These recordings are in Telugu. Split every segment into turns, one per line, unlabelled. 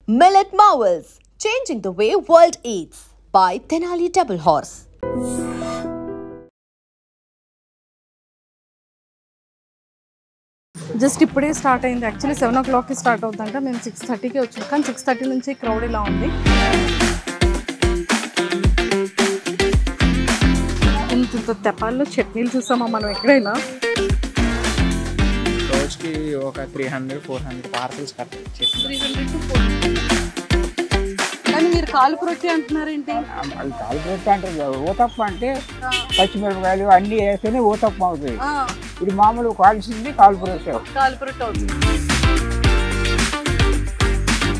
Millet Marvels, changing the way world eats by Tenali Double Horse.
Just ఇప్పుడే స్టార్ట్ అయింది. యాక్చువల్లీ 7 o'clockకి స్టార్ట్ అవుతుందంట. మేము 6:30కి వచ్చాం, కానీ 6:30 నుంచి క్రౌడ్ ఇలా ఉంది. ఇంత తెప్పాల్లో చట్నీలు చూసామా మనం ఎక్కడైనా?
రోజుకి ఒక 300-400 పార్సల్స్ కట్టచ్చు.
300 to 400. కానీ మీరు కాలుపు రొట్టె అంటున్నారేంటి?
అది కాలుపు రొట్టె అంటారు. ఊతప్ప అంటే పచ్చిమిరపకాయలు అన్నీ వేస్తేనే ఊతప్ప అవుతుంది. ఇది మామూలు కాల్చింది కాలుపు రొట్టె.
కాలుపు రొట్టె అవుతుంది.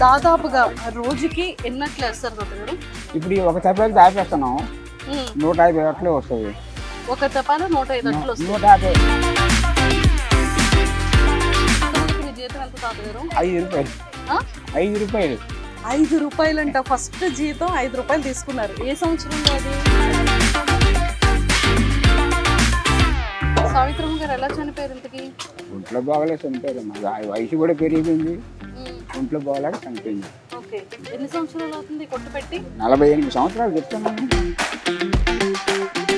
దాదాపుగా రోజుకి ఎన్నట్లు వేస్తారు గారు?
ఇప్పుడు ఒక తప్పలు దాపేస్తున్నాం, 150 అట్లే వస్తుంది.
ఒక తపాలో 105 అట్లు వస్తుంది.
150.
జీతం ఎంత తాతగారు?
5 రూపాయలు. 5 రూపాయలు.
5 రూపాయలు అంట. ఫస్ట్ జీతం 5 రూపాయలు తీసుకున్నారు. ఏ సంవత్సరంలో అది? సావిత్రమ్మ గారు ఎలా చనిపోయారు ఇంతకి?
ఒంట్లో బాగలే చనిపోయారు. వయసు కూడా పెరిగింది, ఒంట్లో బాగలేక చనిపోయింది.
ఓకే, ఎన్ని సంవత్సరాలు అవుతుంది కొట్టు పెట్టి?
48 సంవత్సరాలు చెప్తున్నాను.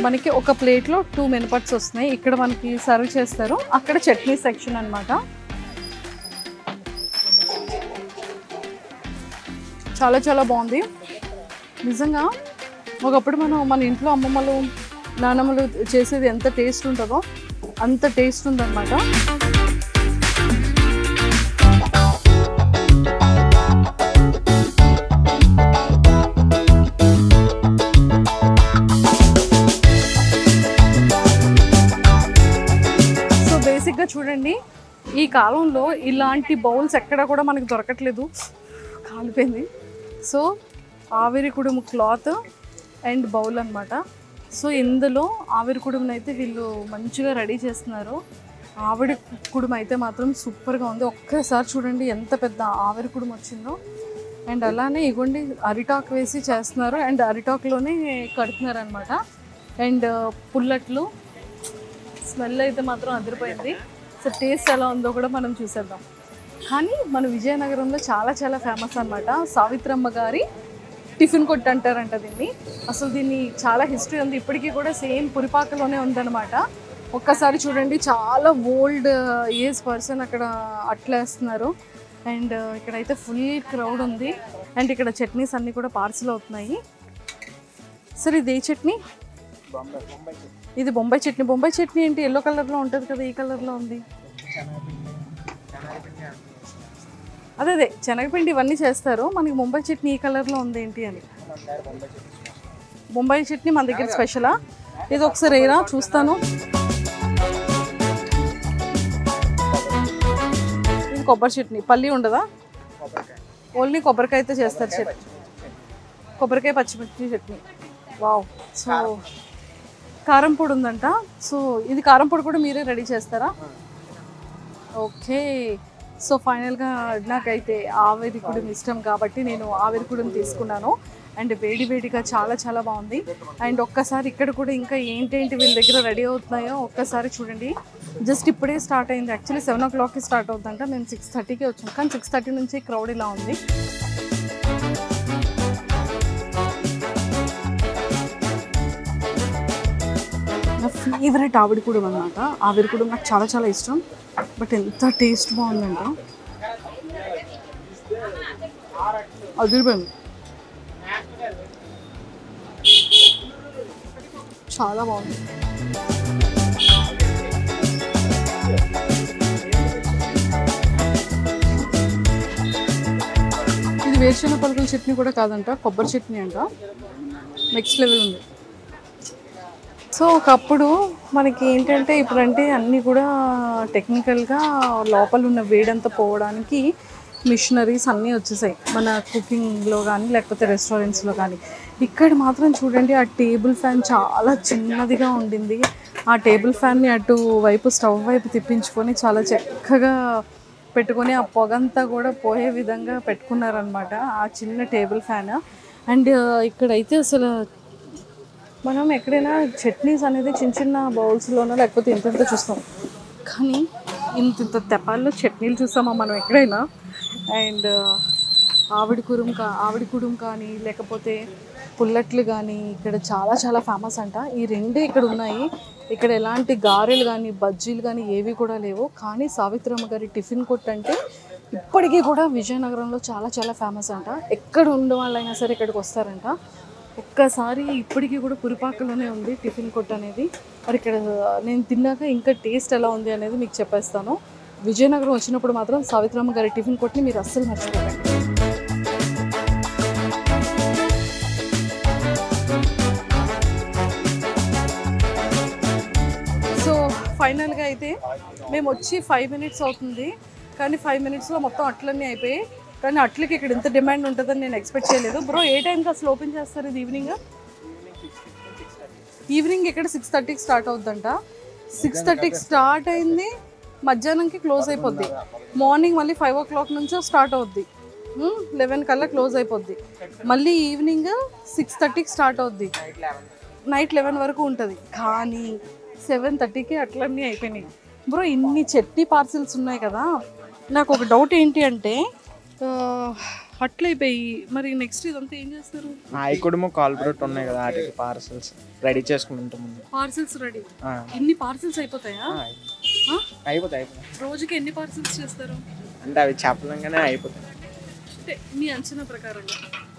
మనకి ఒక ప్లేట్లో 2 మినపట్స్ వస్తున్నాయి. ఇక్కడ మనకి సర్వ్ చేస్తారు. అక్కడ చట్నీ సెక్షన్ అన్నమాట. చాలా చాలా బాగుంది నిజంగా. ఒకప్పుడు మన ఇంట్లో అమ్మమ్మలు నాన్నమ్మలు చేసేది ఎంత టేస్ట్ ఉంటుందో అంత టేస్ట్ ఉందన్నమాట. సో బేసిక్గా చూడండి, ఈ కాలంలో ఇలాంటి బౌల్స్ ఎక్కడ కూడా మనకు దొరకట్లేదు. కాలిపోయింది. సో ఆవిరి కుడుము క్లాత్ అండ్ బౌల్ అనమాట. సో ఇందులో ఆవిరి కుడుమును అయితే వీళ్ళు మంచిగా రెడీ చేస్తున్నారు. ఆవిరి కుడుము అయితే మాత్రం సూపర్గా ఉంది. ఒక్కసారి చూడండి ఎంత పెద్ద ఆవిరి కుడుము వచ్చిందో. అండ్ అలానే ఇగోండి అరిటాకు వేసి చేస్తున్నారు. అండ్ అరిటాకులోనే కడుతున్నారు అనమాట. అండ్ పుల్లట్లు స్మెల్ అయితే మాత్రం అదిరిపోయింది. సో టేస్ట్ ఎలా ఉందో కూడా మనం చూసేద్దాం. కానీ మన విజయనగరంలో చాలా చాలా ఫేమస్ అనమాట సావిత్రమ్మ గారి టిఫిన్ కొట్టు అంటారంట దీన్ని. అసలు దీన్ని చాలా హిస్టరీ ఉంది. ఇప్పటికీ కూడా సేమ్ పురిపాకలోనే ఉందన్నమాట. ఒక్కసారి చూడండి, చాలా ఓల్డ్ ఏజ్ పర్సన్ అక్కడ అట్లేస్తున్నారు. అండ్ ఇక్కడైతే ఫుల్ క్రౌడ్ ఉంది. అండ్ ఇక్కడ చట్నీస్ అన్నీ కూడా పార్సల్ అవుతున్నాయి. సరే ఇది ఏ చట్నీ? ఇది బొంబాయి చట్నీ. బొంబాయి చట్నీ ఏంటి ఎల్లో కలర్లో ఉంటుంది కదా, ఈ కలర్లో ఉంది? అదే శనగపిండి ఇవన్నీ చేస్తారు. మనకి బొంబాయి చట్నీ ఈ కలర్లో ఉంది ఏంటి అని. బొంబాయి చట్నీ మన దగ్గర స్పెషలా? ఇది ఒకసారి ఏరా చూస్తాను. ఇది కొబ్బరి చట్నీ. పల్లి ఉండదా? ఓన్లీ కొబ్బరికాయ అయితే చేస్తారు చట్నీ. కొబ్బరికాయ పచ్చిమిర్చి చట్నీ. వావ్. సో కారం పొడి ఉందంట. సో ఇది కారం పొడి కూడా మీరే రెడీ చేస్తారా? ఓకే. సో ఫైనల్గా నాకైతే ఆవిరి కుడుము ఇష్టం కాబట్టి నేను ఆవిరి కుడుము తీసుకున్నాను. అండ్ వేడి వేడిగా చాలా చాలా బాగుంది. అండ్ ఒక్కసారి ఇక్కడ కూడా ఇంకా ఏంటేంటి వీళ్ళ దగ్గర రెడీ అవుతున్నాయో ఒక్కసారి చూడండి. జస్ట్ ఇప్పుడే స్టార్ట్ అయింది. యాక్చువల్లీ 7 o'clockకి స్టార్ట్ అవుతుందంట. మేము 6:30కి వచ్చాం, కానీ 6:30 నుంచి క్రౌడ్ ఇలా ఉంది. నా ఫేవరెట్ ఆవిరి కుడుము అన్నమాట. ఆవిరి కుడుము నాకు చాలా చాలా ఇష్టం. బట్ ఎంత టేస్ట్ బాగుందంట, అదిరిపోయింది. చాలా బాగుంది. ఇది వేరుశనగ పలుకుల చట్నీ కూడా కాదంట, కొబ్బరి చట్నీ అంట. నెక్స్ట్ లెవెల్ ఉంది. సో ఒకప్పుడు మనకి ఏంటంటే, ఇప్పుడంటే అన్నీ కూడా టెక్నికల్గా లోపల ఉన్న వేడంతా పోవడానికి మిషనరీస్ అన్నీ వచ్చేసాయి మన కుకింగ్లో కానీ లేకపోతే రెస్టారెంట్స్లో కానీ. ఇక్కడ మాత్రం చూడండి, ఆ టేబుల్ ఫ్యాన్ చాలా చిన్నదిగా ఉండింది. ఆ టేబుల్ ఫ్యాన్ని అటు వైపు స్టవ్ వైపు తిప్పించుకొని చాలా చక్కగా పెట్టుకొని ఆ పొగంతా కూడా పోయే విధంగా పెట్టుకున్నారనమాట ఆ చిన్న టేబుల్ ఫ్యాన్. అండ్ ఇక్కడైతే అసలు మనం ఎక్కడైనా చట్నీస్ అనేది చిన్న చిన్న బౌల్స్లోనో లేకపోతే ఇంత చూస్తాం, కానీ ఇంత తెపాల్లో చట్నీలు చూసామా మనం ఎక్కడైనా. అండ్ ఆవిడి కుడుం కానీ లేకపోతే పుల్లట్లు కానీ ఇక్కడ చాలా చాలా ఫేమస్ అంట. ఈ రెండే ఇక్కడ ఉన్నాయి. ఇక్కడ ఎలాంటి గారెలు కానీ బజ్జీలు కానీ ఏవి కూడా లేవు. కానీ సావిత్రమ్మ గారి టిఫిన్ కొట్టు అంటే ఇప్పటికీ కూడా విజయనగరంలో చాలా చాలా ఫేమస్ అంట. ఎక్కడ ఉండే వాళ్ళైనా సరే ఇక్కడికి వస్తారంట. ఒక్కసారి ఇప్పటికీ కూడా పురిపాకలోనే ఉంది టిఫిన్ కొట్టు అనేది. మరి ఇక్కడ నేను తిన్నాక ఇంకా టేస్ట్ ఎలా ఉంది అనేది మీకు చెప్పేస్తాను. విజయనగరం వచ్చినప్పుడు మాత్రం సావిత్రమ్మ గారి టిఫిన్ కొట్టుని మీరు అస్సలు మర్చిపోకండి. సో ఫైనల్గా అయితే మేము వచ్చి 5 minutes అవుతుంది. కానీ 5 minutesలో మొత్తం అట్లన్నీ అయిపోయాయి. కానీ అట్లకి ఇక్కడ ఇంత డిమాండ్ ఉంటుందని నేను ఎక్స్పెక్ట్ చేయలేదు. బ్రో ఏ టైంకి అసలు ఓపెన్ చేస్తారు ఇది? ఈవినింగ్ ఇక్కడ 6:30కి స్టార్ట్ అవుద్దంట. 6:30కి స్టార్ట్ అయింది, మధ్యాహ్నంకి క్లోజ్ అయిపోద్ది. మార్నింగ్ మళ్ళీ 5 o'clock నుంచో స్టార్ట్ అవుద్ది, 11 కల్లా క్లోజ్ అయిపోద్ది. మళ్ళీ ఈవినింగ్ 6:30కి స్టార్ట్ అవుద్ది, నైట్ 11 వరకు ఉంటుంది. కానీ 7:30కి అట్లన్నీ అయిపోయినాయి. బ్రో ఇన్ని చట్నీ పార్సిల్స్ ఉన్నాయి కదా, నాకు ఒక డౌట్ ఏంటి అంటే అట్లయిపోయి మరి నెక్స్ట్ ఇదంతా ఏం చేస్తారు?
ఐకుడుము కాల్బ్రెట్ ఉన్నాయి కదా, వాటికి పార్సల్స్ రెడీ చేసుకుని ఉంటాం.
Parcels ready. ఇన్ని పార్సల్స్ అయిపోతాయా?
అయిపోతాయి.
రోజుకి ఎన్ని పార్సల్స్ చేస్తారు
అంటే అవి చెప్పలేంగానే అయిపోతాయి.
అంటే మీ అంచనా ప్రకారం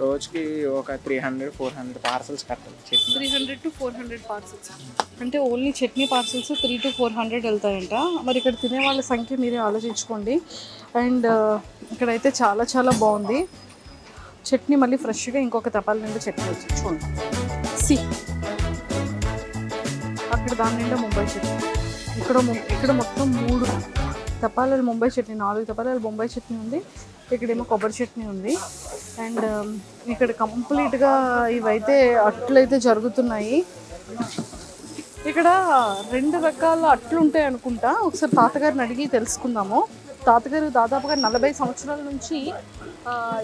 రోజుకి ఒక 300-400 పార్సల్స్ కట్టాలి.
300 to 400 పార్సల్స్ అంటే ఓన్లీ చట్నీ పార్సల్స్ 300 to 400 వెళ్తాయంట. మరి ఇక్కడ తినే వాళ్ళ సంఖ్య మీరే ఆలోచించుకోండి. అండ్ ఇక్కడైతే చాలా చాలా బాగుంది చట్నీ. మళ్ళీ ఫ్రెష్గా ఇంకొక తపాల నిండా చట్నీ వచ్చి చూడండి. అక్కడ దాని నిండా ముంబై చట్నీ, ఇక్కడ మొత్తం 3 తపాలాలు ముంబై చట్నీ, 4 తపాలాలు ముంబై చట్నీ ఉంది. ఇక్కడేమో కొబ్బరి చట్నీ ఉంది. అండ్ ఇక్కడ కంప్లీట్గా ఇవైతే అట్లయితే జరుగుతున్నాయి. ఇక్కడ 2 రకాల అట్లు ఉంటాయి అనుకుంటా. ఒకసారి తాతగారిని అడిగి తెలుసుకుందాము. తాతగారు దాదాపుగా 40 సంవత్సరాల నుంచి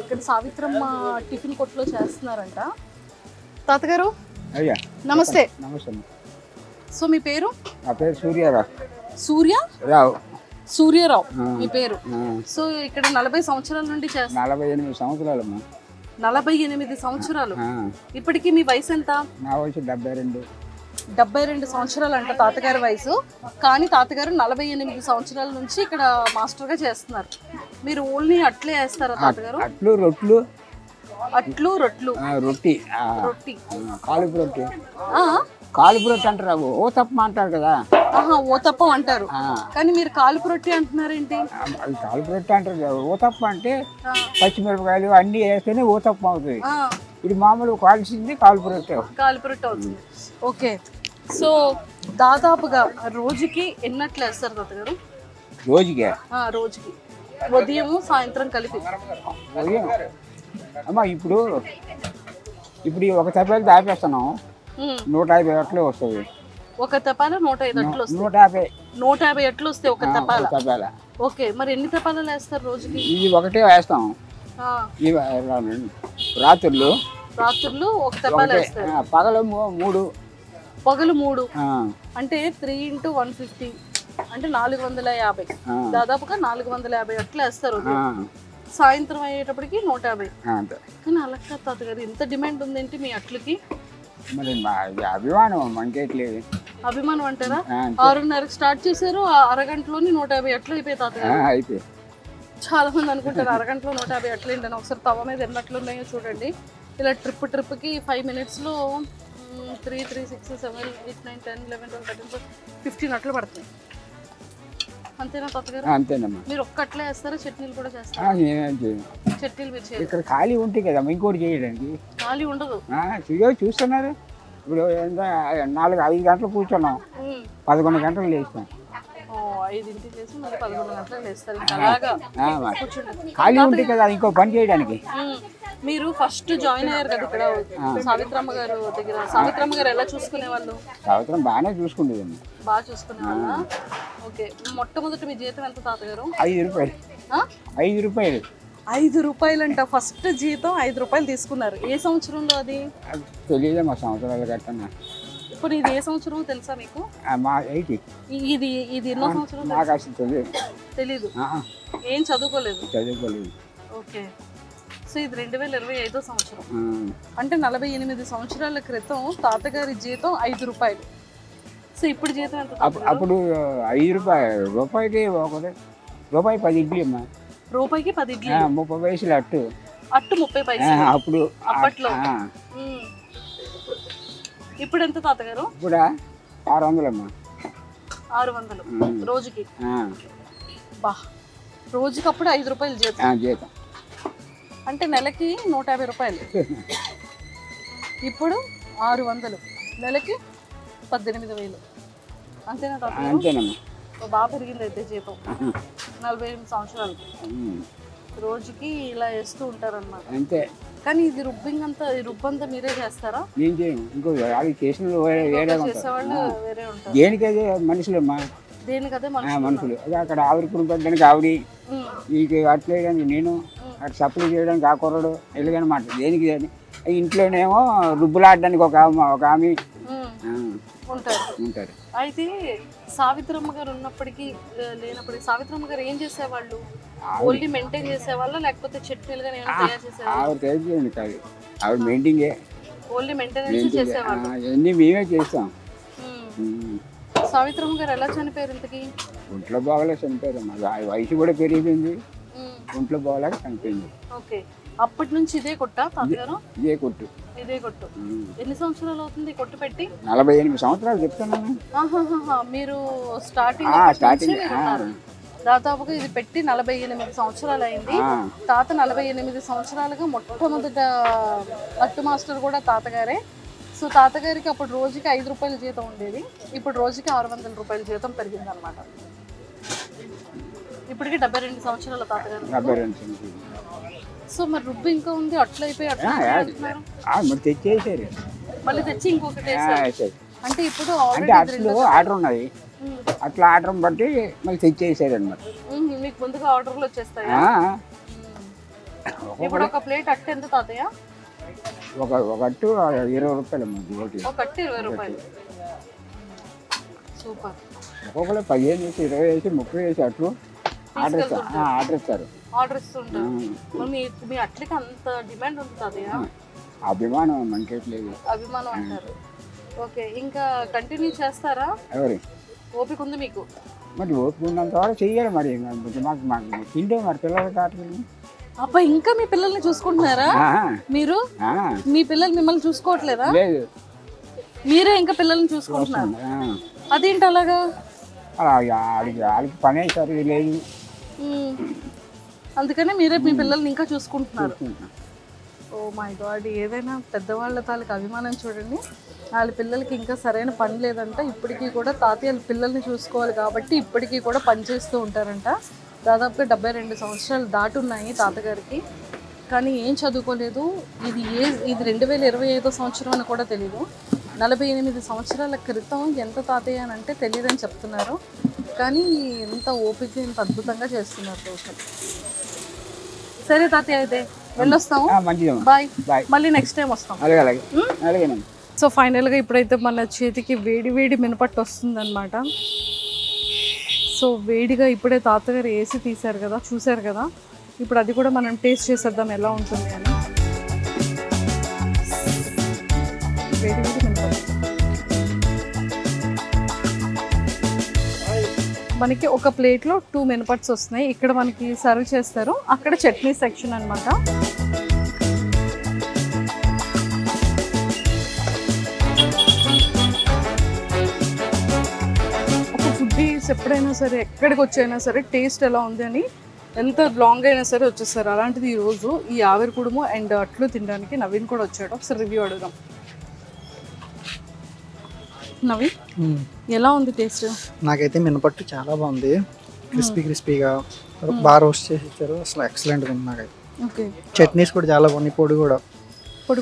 ఇక్కడ సావిత్రమ్మ టిఫిన్ కొట్లో చేస్తున్నారంట. తాతగారు
అయ్యా
నమస్తే.
నమస్తే.
సో మీ పేరు?
నా పేరు సూర్యారావు.
సూర్యారావు మీ పేరు. సో ఇక్కడ 40 సంవత్సరాల నుండి చేస్తారు.
48 సంవత్సరాలమ్మా.
48 సంవత్సరాలు. ఇప్పటికీ మీ వయసు ఎంత?
నా వయసు 72.
72 సంవత్సరాలు అంట తాతగారి వయసు. కానీ తాతగారు 48 సంవత్సరాల నుంచి ఇక్కడ మాస్టర్గా చేస్తున్నారు. మీరు ఓన్లీ అట్లే వేస్తారా తాతగారు?
అట్లు రొట్లు. రొట్టి కాలుపు రొట్టి. కాలుపు రొట్టి అంటారు, ఓతప్ప అంటారు కదా.
ఓతప్పం అంటారు. కానీ మీరు కాలుపు రొట్టి అంటున్నారేంటి?
అది కాలుపు రొట్టి అంటారు. ఓతప్ప అంటే పచ్చిమిరపకాయలు అన్ని వేస్తేనే ఓతప్పం అవుతుంది. ఇది మామూలు కాల్చింది కాలుపు రొట్టె
అవుతుంది. ఓకే. సో దాదాపుగా రోజుకి ఎన్నట్లు వేస్తారు తాతగారు? రోజుకి ఉదయం సాయంత్రం కలిపి.
అమ్మా ఇప్పుడు ఒక తపాలు దాపేస్తున్నాం, 150 అట్లు వస్తుంది.
ఒక తపాల 105 అట్లు వస్తాయి. 150 అట్లు వస్తాయి ఒక తపాల. ఓకే. మరి ఎన్ని తపాలాలు వేస్తారు రోజుకి?
ఇది ఒకటే వేస్తాం. రాత్రులు
ఒక తపాల వేస్తారు.
పగలు 3
అంటే 3 into 150 అంటే 450. దాదాపుగా 450 అట్లు వేస్తారు. సాయంత్రం అయ్యేటప్పటికి 150. కానీ అలా కాదు తాతగారు, ఎంత డిమాండ్ ఉందేంటి మీ అట్లకి?
మరి అభిమానం మనకేట్లేదు.
అభిమానం అంటారా? 6:30కి స్టార్ట్ చేశారు, అరగంటలోని 150 అట్లు అయిపోయి తాతగారు.
అయిపోయి
చాలా మంది అనుకుంటారు అరగంటలో 150 అట్లు ఏంటని. ఒకసారి తవ మీద ఎన్ని అట్లు ఉన్నాయో చూడండి. ఇలా ట్రిప్కి 5 minutesలో 3, 3, 6, 7, 8, 9, 10, 11, 12, 13, 14, 15 అట్లు పడుతున్నాయి. అంతేనా తాతగారు?
అంతేనమ్మా.
మీరు ఒక్క అట్లే వేస్తారా? చట్నీలు కూడా చేస్తారా? చట్నీలు మీరు చేయాలి.
ఇక్కడ ఖాళీ ఉంటాయి కదా ఇంకోటి చేయడానికి.
ఖాళీ ఉండదు.
చూస్తున్నారు ఇప్పుడు 4-5 గంటలు కూర్చున్నాం, 11 గంటలు లేస్తాం.
5ంటికి చేసి మళ్ళీ 11 గంటలకు లేస్తారు. అలాగా
ఖాళీ ఉంటాయి కదా ఇంకో పని చేయడానికి.
మీరు ఫస్ట్ జాయిన్ అయ్యారు కదా ఇక్కడ సావిత్రమ్మ గారు దగ్గర. సావిత్రమ్మ గారు ఎలా చూసుకునే వాళ్ళు?
సావిత్రం బాగానే చూసుకునేదండి.
బాగా చూసుకునే వాళ్ళ. ఓకే. మొట్టమొదటి మీ జీతం ఎంత తాతగారు?
5 రూపాయలు. 5 రూపాయలు.
5 రూపాయలంట. ఫస్ట్ జీతం 5 రూపాయలు తీసుకున్నారు. ఏ సంవత్సరంలో అది?
తెలియదు మా సంవత్సరాలు కట్టన్నా.
ఇప్పుడు ఇది ఏ సంవత్సరం తెలుసా మీకు? ఇది ఎన్నో సంవత్సరం?
నాకు అసలు
తెలీదు. ఏం చదువుకోలేదు.
చదువుకోలేదు.
ఓకే. సో ఇది 2025 సంవత్సరం. అంటే 48 సంవత్సరాల క్రితం తాతగారి జీతం 5 రూపాయలు. సో ఇప్పుడు జీతం ఎంత?
అప్పుడు 5 రూపాయలు, రూపాయికి రూపాయి 10 ఇడ్లీ అమ్మా.
రూపాయికి 10 ఇడ్లీ,
30 పైసలు అట్టు.
అట్టు 30 పైసలు
అప్పుడు
అప్పట్లో. ఇప్పుడు ఎంత తాతగారు?
ఇప్పుడు 600 అమ్మా.
600 రోజుకి. బా, రోజుకి అప్పుడు 5 రూపాయలు జీతం. అంటే నెలకి 150 రూపాయలు. ఇప్పుడు 600, నెలకి 18,000. అంతేనా తాతగారు?
అంతేనమ్మా.
బాగా పెరిగింది అయితే జీతం 48 సంవత్సరాలకి. రోజుకి ఇలా వేస్తూ ఉంటారన్నమాట.
అంతే.
కానీ ఇది రుబ్బంతా మీరే చేస్తారా?
నేను చేయను, ఇంకో అది చేసిన
చేసేవాళ్ళు వేరే ఉంటారు.
దేనికైతే మనుషులమ్మా,
దేనికదే
మనుషులు. అదే అక్కడ ఆవిరి కుటుంబం పెట్టడానికి ఆవిడి, నీకు అట్లా వేయడానికి నేను, అక్కడ సప్లై చేయడానికి ఆ కుర్రడు, ఎలాగనమాట. దేనికి ఇంట్లోనేమో రుబ్బులాడడానికి ఒక ఆమె
ఉంటారు. అయితే సావిత్రమ్మ గారు ఉన్నప్పటికీ లేనప్పటికీ సావిత్రమ్మ గారు ఏం చేసేవాళ్ళు? ఓన్లీ మెయింటైన్ చేసేవాళ్ళ, లేకపోతే చట్నీలు కానీ ఏమైనా తయారు చేసేవాళ్ళు?
ఆవిడ తయారు చేయండి కాదు, ఆవిడ మెయింటైంగే,
ఓన్లీ మెయింటెనెన్స్ చేసేవాళ్ళు.
అన్నీ మేమే చేస్తాం.
సావిత్రమ్మ గారు ఎలా చనిపోయారు ఇంతకీ?
ఒంట్లో బాగలేక చనిపోయారు. వయసు కూడా పెరిగిపోయింది, ఒంట్లో బాగలేక చనిపోయింది.
ఓకే. అప్పటి నుంచి ఇదే కొట్ట తాతగారు?
ఇదే కొట్టు.
ఇదే కొట్టు. ఎన్ని సంవత్సరాలు అవుతుంది కొట్టు పెట్టి?
48 సంవత్సరాలు చెప్తున్నాను.
మీరు స్టార్టింగ్ దాదాపుగా ఇది పెట్టి 48 సంవత్సరాలు అయింది. తాత 48 సంవత్సరాలుగా మొట్టమొదట అట్టు మాస్టర్ కూడా తాతగారే. సో తాతగారికి అప్పుడు రోజుకి 5 రూపాయల జీతం ఉండేది, ఇప్పుడు రోజుకి 600 రూపాయల జీతం పెరిగింది అనమాట. ఇప్పటికి 72 సంవత్సరాల తాతగారు. సో మరి రుబ్బు ఇంకా ఉంది, అట్లా అయిపోయి
అట్లా తెచ్చేసారు,
మళ్ళీ తెచ్చి ఇంకొకటి. అంటే ఇప్పుడు
అట్లు ఆర్డర్ ఉన్నది, అట్లా ఆర్డర్ బట్టి మళ్ళీ తెచ్చేసారు అనమాట.
మీకు ముందుగా ఆర్డర్లు వచ్చేస్తాయా? ఇప్పుడు ఒక ప్లేట్ అట్టు ఎంత తాతయ్య?
ఒక అట్టు 20 రూపాయలు.
ఒక అట్టు 20 రూపాయలు. సూపర్.
ఒక్కొక్కరు 15 వేసి 20 వేసి 30 వేసి అట్లు ఆర్డర్ ఇస్తారు.
ఆర్డర్ ఇస్తుంటారు. మీ అట్లకి అంత డిమాండ్ ఉంది తాతయ్య?
అభిమానం మనకేట్లేదు.
అభిమానం అంటారు. ఓకే. ఇంకా కంటిన్యూ చేస్తారా?
ఎవరి
ఓపిక ఉంది మీకు?
మరి ఓపిక ఉన్నంత వరకు చెయ్యాలి. మరి మాకు తింటే మరి పిల్లలు కావట్లేదు.
అబ్బా, ఇంకా మీ పిల్లల్ని చూసుకుంటున్నారా మీరు? మీ పిల్లలు మిమ్మల్ని చూసుకోవట్లేదా?
లేదు,
మీరే ఇంకా పిల్లల్ని చూసుకుంటున్నారు. అదేంటి అలాగా?
వాళ్ళకి పని సరిగ్గా లేదు,
అందుకనే మీరే మీ పిల్లల్ని ఇంకా చూసుకుంటున్నారు. ఓ మై గాడ్, ఏదైనా పెద్దవాళ్ళ తాలూకు అభిమానం చూడండి. వాళ్ళ పిల్లలకి ఇంకా సరైన పని లేదంట, ఇప్పటికీ కూడా తాతయ్య పిల్లల్ని చూసుకోవాలి కాబట్టి ఇప్పటికీ కూడా పని చేస్తూ ఉంటారంట. దాదాపుగా 72 సంవత్సరాలు దాటున్నాయి తాతగారికి, కానీ ఏం చదువుకోలేదు. ఇది 2025 సంవత్సరం అని కూడా తెలీదు. 48 సంవత్సరాల క్రితం ఎంత తాతయ్య అని అంటే తెలియదని చెప్తున్నారు, కానీ ఎంత ఓపిక, ఎంత అద్భుతంగా చేస్తున్నారు రోజు. సరే తాతయ్య, అయితే వెళ్ళొస్తాము. బాయ్. మళ్ళీ నెక్స్ట్ టైం వస్తాం. సో ఫైనల్గా ఇప్పుడైతే మన చేతికి వేడి వేడి మినపట్టు వస్తుంది అనమాట. సో వేడిగా ఇప్పుడే తాతగారు వేసి తీశారు కదా, చూశారు కదా. ఇప్పుడు అది కూడా మనం టేస్ట్ చేసేద్దాం ఎలా ఉంటుంది అని. వేడి వేడి మినపట్టు మనకి ఒక ప్లేట్లో 2 మినపట్స్ వస్తున్నాయి. ఇక్కడ మనకి సర్వ్ చేస్తారు, అక్కడ చట్నీ సెక్షన్ అనమాట. ఒక ఫుడ్డీస్ ఎప్పుడైనా సరే, ఎక్కడికి వచ్చైనా సరే టేస్ట్ ఎలా ఉంది అని ఎంత లాంగ్ అయినా సరే వచ్చేస్తారు. అలాంటిది ఈరోజు ఈ ఆవిరి కుడుము అండ్ అట్లు తినడానికి నవీన్ కూడా వచ్చాడు. ఒకసారి రివ్యూ అడుగుదాం. నవీన్, ఎలా ఉంది టేస్ట్?
నాకైతే మినపట్టు చాలా బాగుంది, క్రిస్పీగా బాగా రోస్ట్ చేసి ఇచ్చారు. అసలు ఎక్సలెంట్గా ఉంది నాకైతే.
ఓకే.
చట్నీస్ కూడా చాలా బాగున్నాయి, పొడి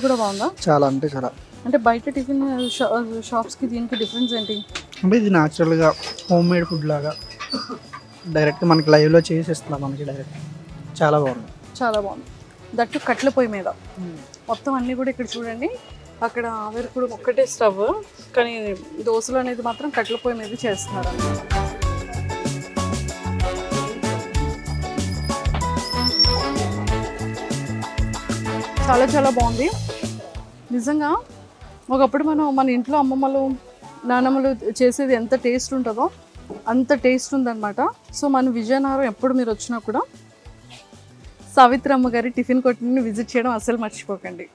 కూడా బాగుందా? చాలా అంటే చాలా.
అంటే బయట టిఫిన్ షాప్స్కి దీనికి డిఫరెన్స్ ఏంటి
అంటే ఇది న్యాచురల్గా హోమ్ మేడ్ ఫుడ్ లాగా డైరెక్ట్గా మనకి లైవ్లో చేసేస్తున్నాం మనకి డైరెక్ట్. చాలా బాగుంది. దట్టు కట్ల పొయ్యి మీద మొత్తం అన్నీ కూడా. ఇక్కడ చూడండి, అక్కడ ఆవిరి కూడా ఒక్కటే స్టవ్, కానీ దోశలు అనేది మాత్రం కట్ల పొయ్యి మీద చేస్తున్నారు అన్నమాట.
చాలా చాలా బాగుంది నిజంగా. ఒకప్పుడు మన ఇంట్లో అమ్మమ్మలు నానమ్మలు చేసేది ఎంత టేస్ట్ ఉంటుందో అంత టేస్ట్ ఉందన్నమాట. సో మన విజయనగరం ఎప్పుడు మీరు వచ్చినా కూడా సావిత్రమ్మ గారి టిఫిన్ కొట్టుని విజిట్ చేయడం అస్సలు మర్చిపోకండి.